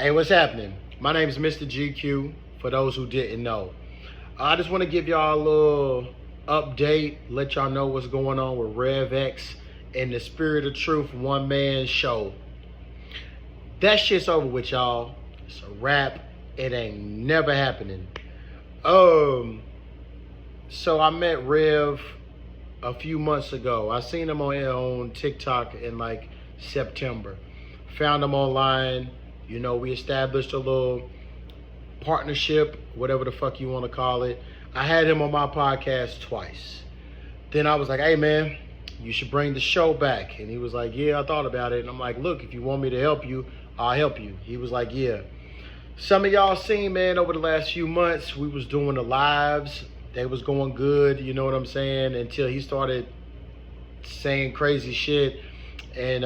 Hey, what's happening? My name is Mr. GQ, for those who didn't know. I just want to give y'all a little update, let y'all know what's going on with Rev and the Spirit of Truth one-man show. That shit's over with, y'all. It's a wrap. It ain't never happening. So I met Rev a few months ago. I seen him on TikTok in like September. Found him online. You know, we established a little partnership, whatever the fuck you want to call it. I had him on my podcast twice. Then I was like, hey man, you should bring the show back. And he was like, yeah, I thought about it. And I'm like, look, if you want me to help you, I'll help you. He was like, yeah. Some of y'all seen, man, over the last few months, we was doing the lives. They was going good, you know what I'm saying? Until he started saying crazy shit. And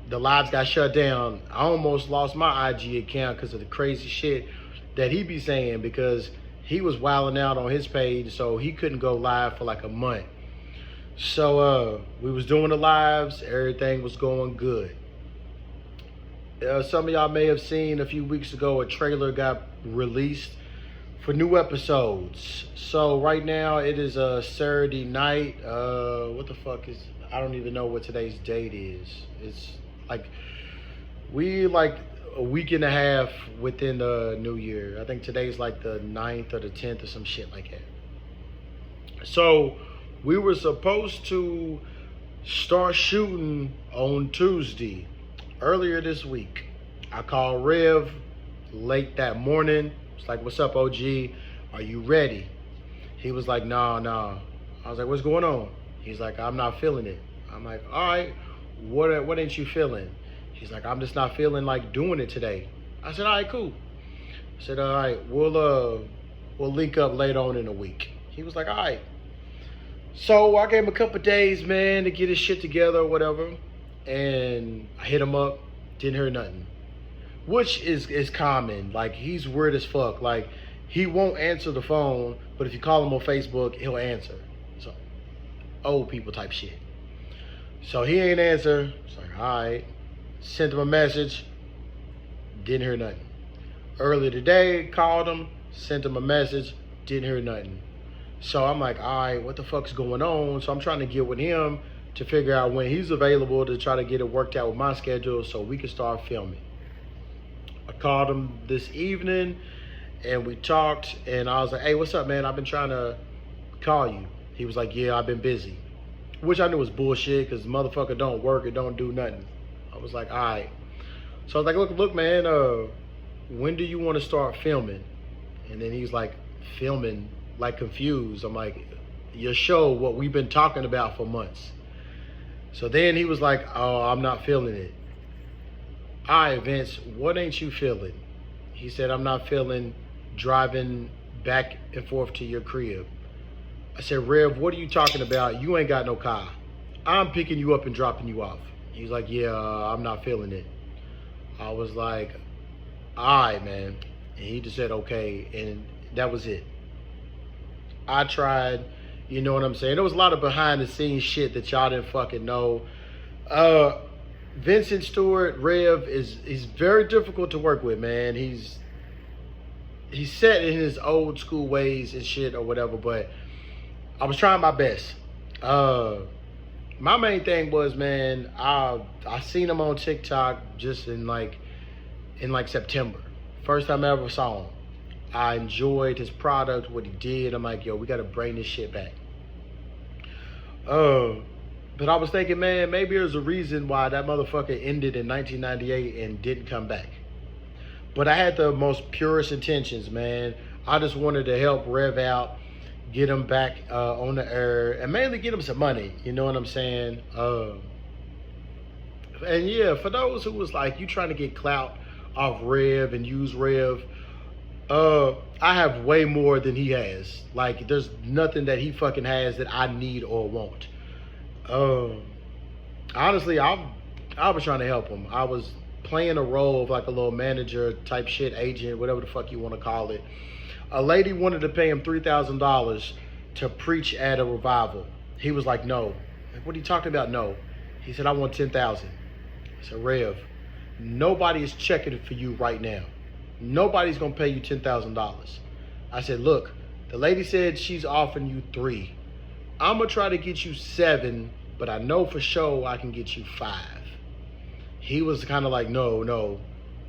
the lives got shut down. I almost lost my IG account because of the crazy shit that he be saying, because he was wilding out on his page, so he couldn't go live for like a month. So we was doing the lives, everything was going good. Some of y'all may have seen a few weeks ago a trailer got released for new episodes. So right now it is a Saturday night. What the fuck is, I don't even know what today's date is. It's like, we like a week and a half within the new year. I think today's like the 9th or the 10th or some shit like that. So we were supposed to start shooting on Tuesday. Earlier this week, I called Rev late that morning. It's like, what's up, OG? Are you ready? He was like, nah. I was like, what's going on? He's like, I'm not feeling it. I'm like, all right, what ain't you feeling? He's like, I'm just not feeling like doing it today. I said, all right, cool. I said, all right, we'll link up later on in the week. He was like, all right. So I gave him a couple days, man, to get his shit together or whatever. And I hit him up, didn't hear nothing. Which is common. Like, he's weird as fuck. Like, he won't answer the phone, but if you call him on Facebook, he'll answer. So, old people type shit. So he ain't answer. It's like, all right. Sent him a message, didn't hear nothing. Earlier today, called him, sent him a message, didn't hear nothing. So I'm like, all right, what the fuck's going on? So I'm trying to get with him to figure out when he's available to try to get it worked out with my schedule so we can start filming. I called him this evening and we talked, and I was like, hey, what's up, man? I've been trying to call you. He was like, yeah, I've been busy. Which I knew was bullshit, because motherfucker don't work or don't do nothing. I was like, all right. So I was like, look, man, when do you want to start filming? And then he's like, filming, like confused. I'm like, your show, what we've been talking about for months. So then he was like, oh, I'm not feeling it. All right, Vince, what ain't you feeling? He said, I'm not feeling driving back and forth to your crib. I said, Rev, what are you talking about? You ain't got no car. I'm picking you up and dropping you off. He's like, yeah, I'm not feeling it. I was like, all right, man. And he just said, okay. And that was it. I tried, you know what I'm saying? There was a lot of behind the scenes shit that y'all didn't fucking know. Vincent Stewart, Rev, he's very difficult to work with, man. He's set in his old school ways and shit or whatever, but I was trying my best. My main thing was, man, I seen him on TikTok just in like September. First time I ever saw him. I enjoyed his product, what he did. I'm like, yo, we got to bring this shit back. But I was thinking, man, maybe there's a reason why that motherfucker ended in 1998 and didn't come back. But I had the most purest intentions, man. I just wanted to help Rev out, get him back on the air, and mainly get him some money. You know what I'm saying? And yeah, for those who was like, you trying to get clout off Rev and use Rev, I have way more than he has. Like, there's nothing that he fucking has that I need or want. Honestly, I was trying to help him. I was playing a role of like a little manager type shit, agent, whatever the fuck you want to call it. A lady wanted to pay him $3,000 to preach at a revival. He was like, no. Like, what are you talking about? No. He said, I want $10,000. I said, Rev, nobody is checking for you right now. Nobody's gonna pay you $10,000. I said, look, the lady said she's offering you 3. I'm gonna try to get you 7, but I know for sure I can get you 5. He was kind of like, no,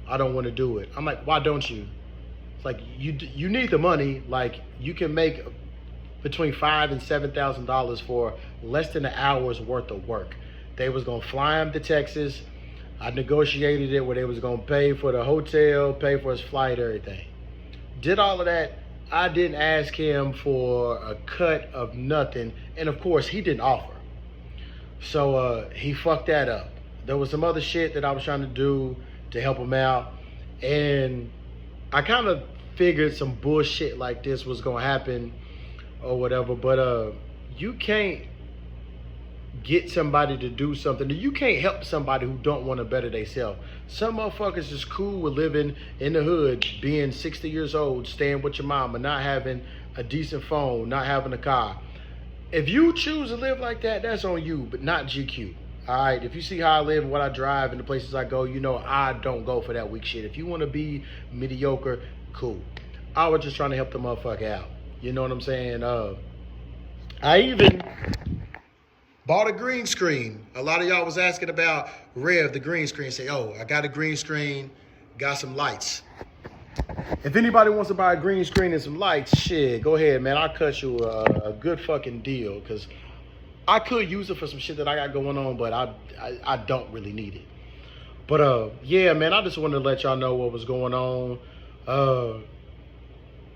I don't want to do it. I'm like, why don't you? It's like, you need the money. Like, you can make between $5,000 and $7,000 for less than an hour's worth of work. They was gonna fly him to Texas. I negotiated it where they was gonna pay for the hotel, pay for his flight, everything. Did all of that. I didn't ask him for a cut of nothing, and of course he didn't offer. So he fucked that up. There was some other shit that I was trying to do to help him out, and I kind of figured some bullshit like this was gonna happen or whatever, but you can't get somebody to do something. You can't help somebody who don't want to better themselves. Some motherfuckers is cool with living in the hood, being 60 years old, staying with your mama, not having a decent phone, not having a car. If you choose to live like that, that's on you, but not GQ. All right, if you see how I live and what I drive and the places I go, you know I don't go for that weak shit. If you want to be mediocre, cool. I was just trying to help the motherfucker out. You know what I'm saying? I even bought a green screen. A lot of y'all was asking about Rev, the green screen. Say, oh, I got a green screen, got some lights. If anybody wants to buy a green screen and some lights, shit, go ahead, man. I'll cut you a good fucking deal, because I could use it for some shit that I got going on, but I don't really need it. But yeah, man, I just wanted to let y'all know what was going on.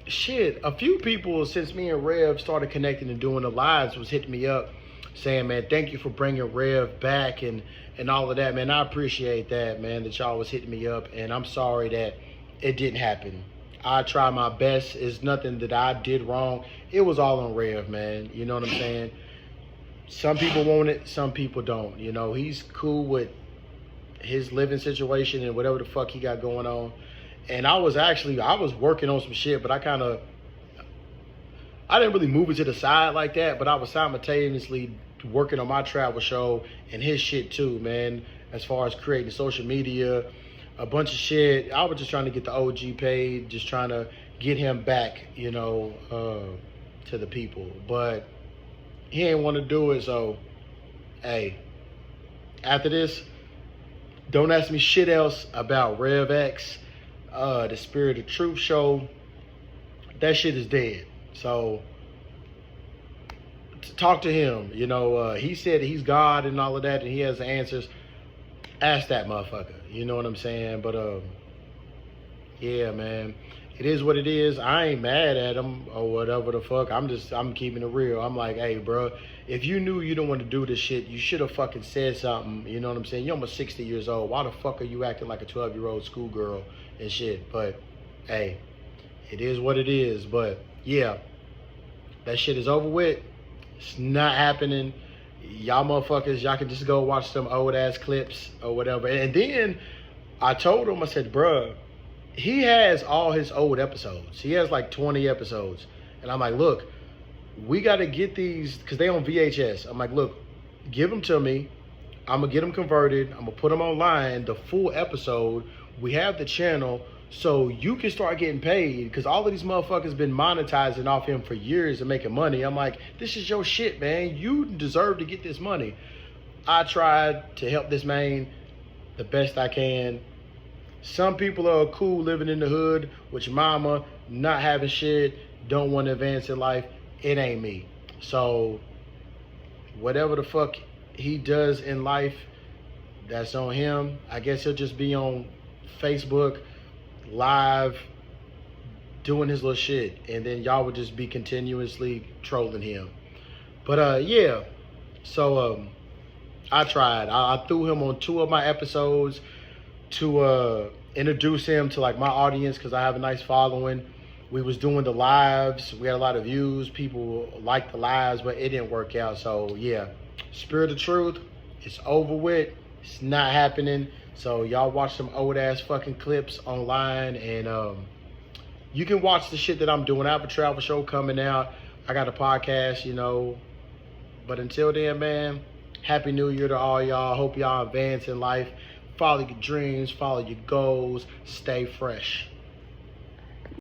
Shit, a few people since me and Rev started connecting and doing the lives was hitting me up saying, man, thank you for bringing Rev back and all of that, man. I appreciate that, man, that y'all was hitting me up, and I'm sorry that it didn't happen. I tried my best. It's nothing that I did wrong. It was all on Rev, man. You know what I'm saying? Some people want it, some people don't. You know, he's cool with his living situation and whatever the fuck he got going on. And I was working on some shit, but I didn't really move it to the side like that, but I was simultaneously working on my travel show and his shit too, man. As far as creating social media, a bunch of shit. I was just trying to get the OG paid, just trying to get him back, you know, to the people. But he ain't want to do it, so, hey, after this, don't ask me shit else about Rev X, the Spirit of Truth show. That shit is dead. So, talk to him. You know, he said he's God and all of that, and he has the answers. Ask that motherfucker. You know what I'm saying? But, yeah, man. It is what it is. I ain't mad at him or whatever the fuck. I'm keeping it real. I'm like, hey, bro, if you knew you don't want to do this shit, you should have fucking said something. You know what I'm saying? You're almost 60 years old. Why the fuck are you acting like a 12-year-old schoolgirl and shit? But, hey, it is what it is. But, yeah, that shit is over with. It's not happening. Y'all motherfuckers, y'all can just go watch some old-ass clips or whatever. And then I told him, I said, bruh, he has all his old episodes. He has like 20 episodes. And I'm like, look, we got to get these, because they on VHS. I'm like, look, give them to me. I'm going to get them converted. I'm going to put them online, the full episode. We have the channel, so you can start getting paid, because all of these motherfuckers been monetizing off him for years and making money. I'm like, this is your shit, man. You deserve to get this money. I tried to help this man the best I can. Some people are cool living in the hood with your mama, not having shit, don't want to advance in life. It ain't me. So whatever the fuck he does in life, that's on him. I guess he'll just be on Facebook live doing his little shit, and then y'all would just be continuously trolling him. But yeah, so I tried. I threw him on 2 of my episodes to introduce him to like my audience, because I have a nice following. We was doing the lives. We had a lot of views. People liked the lives, but it didn't work out. So yeah, Spirit of Truth, it's over with. It's not happening. So y'all watch some old ass fucking clips online, and you can watch the shit that I'm doing. I have a travel show coming out. I got a podcast, you know. But until then, man, Happy New Year to all y'all. Hope y'all advance in life. follow your dreams, follow your goals, stay fresh.